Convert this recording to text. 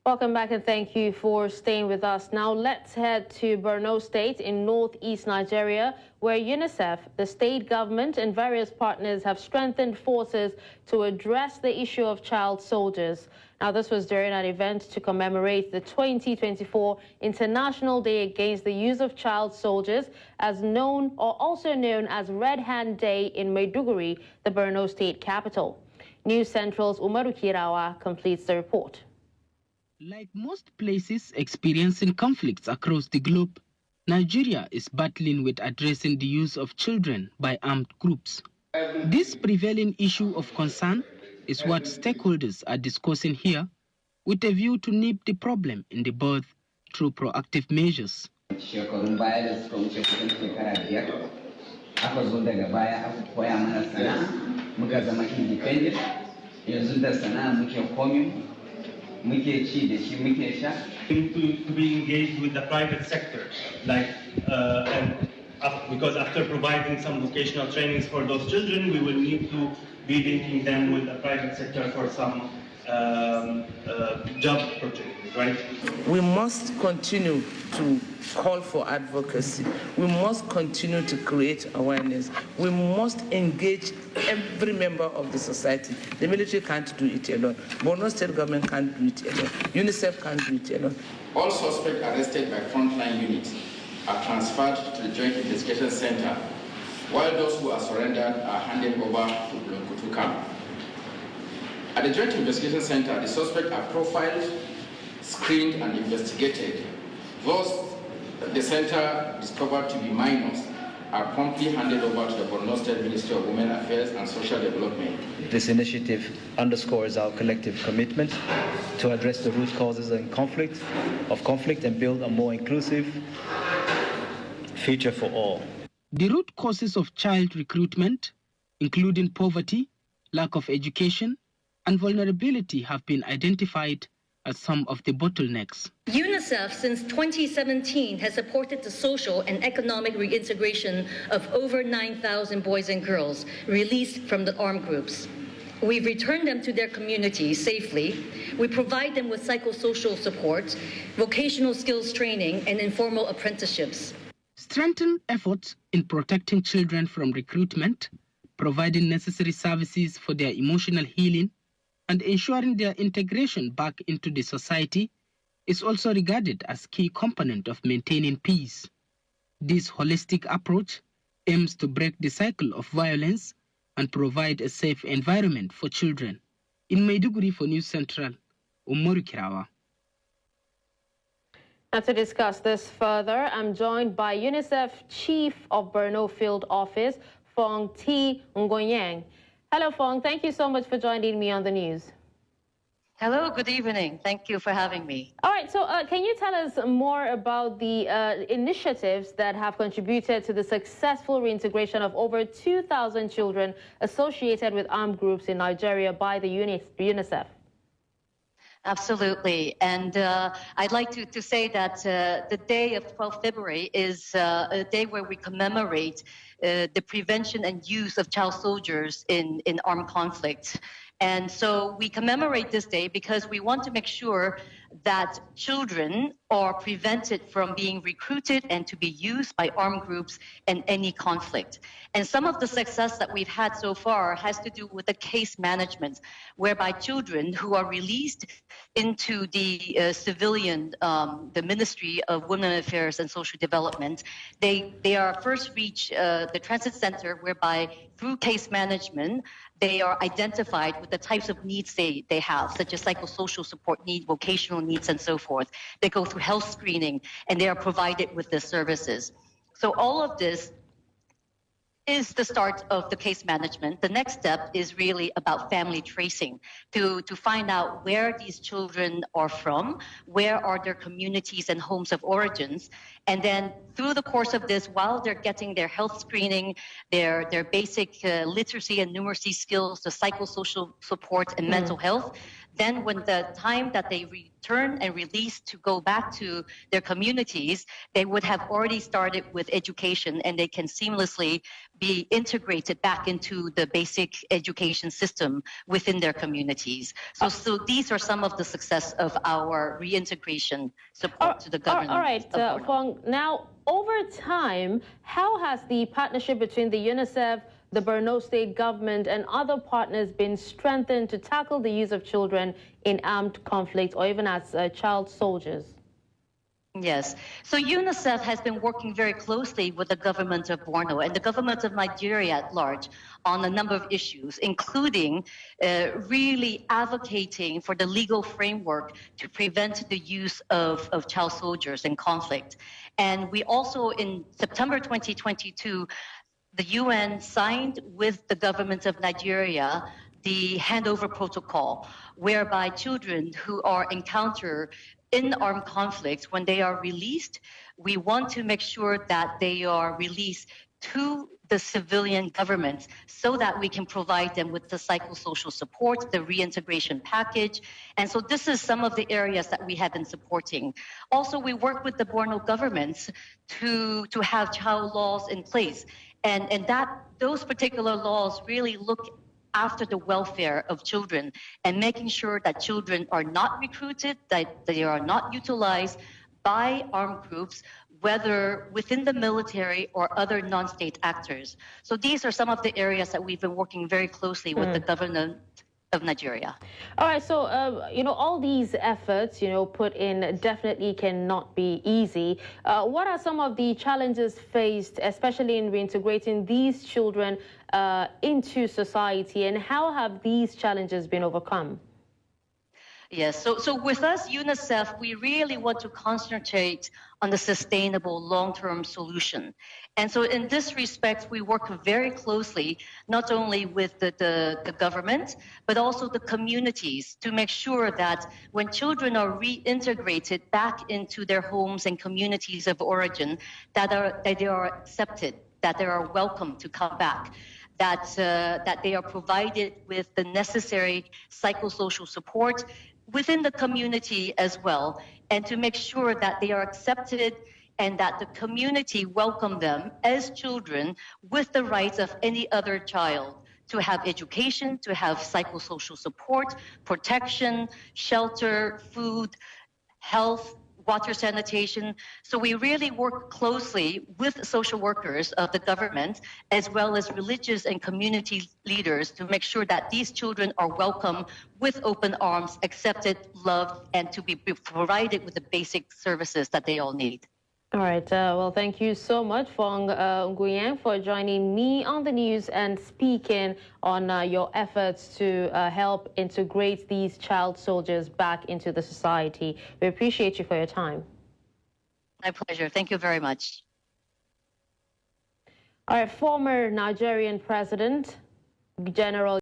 Welcome back and thank you for staying with us. Now let's head to Borno State in northeast Nigeria, where UNICEF, the state government and various partners have strengthened forces to address the issue of child soldiers. Now this was during an event to commemorate the 2024 International Day Against the Use of Child Soldiers, also known as Red Hand Day in Maiduguri, the Borno State capital. News Central's Umaru Kirawa completes the report. Like most places experiencing conflicts across the globe, Nigeria is battling with addressing the use of children by armed groups. This prevailing issue of concern is what stakeholders are discussing here, with a view to nip the problem in the bud through proactive measures. To be engaged with the private sector, because after providing some vocational trainings for those children, we will need to be linking them with the private sector for some job opportunities, right? We must continue to call for advocacy. We must continue to create awareness. We must engage every member of the society. The military can't do it alone. Borno State government can't do it alone. UNICEF can't do it alone. All suspects arrested by frontline units are transferred to the Joint Investigation Center, while those who are surrendered are handed over to Blonkutu camp. At the Joint Investigation Center, the suspects are profiled, screened, and investigated. Those the center discovered to be minors are promptly handed over to the Borno State Ministry of Women Affairs and Social Development. This initiative underscores our collective commitment to address the root causes of conflict and build a more inclusive future for all. The root causes of child recruitment, including poverty, lack of education, and vulnerability, have been identified as some of the bottlenecks. UNICEF since 2017 has supported the social and economic reintegration of over 9,000 boys and girls released from the armed groups. We've returned them to their communities safely. We provide them with psychosocial support, vocational skills training, and informal apprenticeships. Strengthen efforts in protecting children from recruitment, providing necessary services for their emotional healing, and ensuring their integration back into the society is also regarded as a key component of maintaining peace. This holistic approach aims to break the cycle of violence and provide a safe environment for children. In Maiduguri for News Central, Umaru Kirawa. Now to discuss this further, I'm joined by UNICEF Chief of Borno Field Office, Fong T. Ngoyeng. Hello, Fong. Thank you so much for joining me on the news. Hello, good evening. Thank you for having me. All right, so can you tell us more about the initiatives that have contributed to the successful reintegration of over 2,000 children associated with armed groups in Nigeria by the UNICEF? Absolutely. And I'd like to say that the day of 12th February is a day where we commemorate the prevention and use of child soldiers in armed conflicts. And so we commemorate this day because we want to make sure that children are prevented from being recruited and to be used by armed groups in any conflict. And some of the success that we've had so far has to do with the case management, whereby children who are released into the civilian, the Ministry of Women Affairs and Social Development, they are first reach the transit center, whereby through case management, they are identified with the types of needs they have, such as psychosocial support needs, vocational needs, and so forth. They go through health screening, and they are provided with the services. So all of this is the start of the case management. The next step is really about family tracing, to find out where these children are from, where are their communities and homes of origins, and then through the course of this, while they're getting their health screening, their basic literacy and numeracy skills, the psychosocial support and mental health, then when the time that they return and release to go back to their communities, they would have already started with education and they can seamlessly be integrated back into the basic education system within their communities. So these are some of the success of our reintegration support to the government. All right, Fong, now over time, how has the partnership between the UNICEF, the Borno State government and other partners been strengthened to tackle the use of children in armed conflict or even as child soldiers? Yes. So UNICEF has been working very closely with the government of Borno and the government of Nigeria at large on a number of issues, including really advocating for the legal framework to prevent the use of child soldiers in conflict. And we also, in September 2022, the UN signed with the government of Nigeria the handover protocol, whereby children who are encountered in armed conflicts, when they are released, we want to make sure that they are released to the civilian governments so that we can provide them with the psychosocial support, the reintegration package. And so this is some of the areas that we have been supporting. Also, we work with the Borno governments to have child laws in place. And those particular laws really look after the welfare of children and making sure that children are not recruited, that they are not utilized by armed groups, whether within the military or other non-state actors. So these are some of the areas that we've been working very closely with the government of Nigeria. All right, so, all these efforts, put in definitely cannot be easy. What are some of the challenges faced, especially in reintegrating these children into society, and how have these challenges been overcome? Yes, so with us, UNICEF, we really want to concentrate on the sustainable long-term solution. And so in this respect, we work very closely, not only with the government, but also the communities to make sure that when children are reintegrated back into their homes and communities of origin, that they are accepted, that they are welcome to come back. That they are provided with the necessary psychosocial support within the community as well, and to make sure that they are accepted and that the community welcome them as children with the rights of any other child to have education, to have psychosocial support, protection, shelter, food, health, water sanitation. So we really work closely with social workers of the government, as well as religious and community leaders, to make sure that these children are welcome with open arms, accepted, loved, and to be provided with the basic services that they all need. All right. Well, thank you so much, Fong Nguyang, for joining me on the news and speaking on your efforts to help integrate these child soldiers back into the society. We appreciate you for your time. My pleasure. Thank you very much. All right. Former Nigerian President, General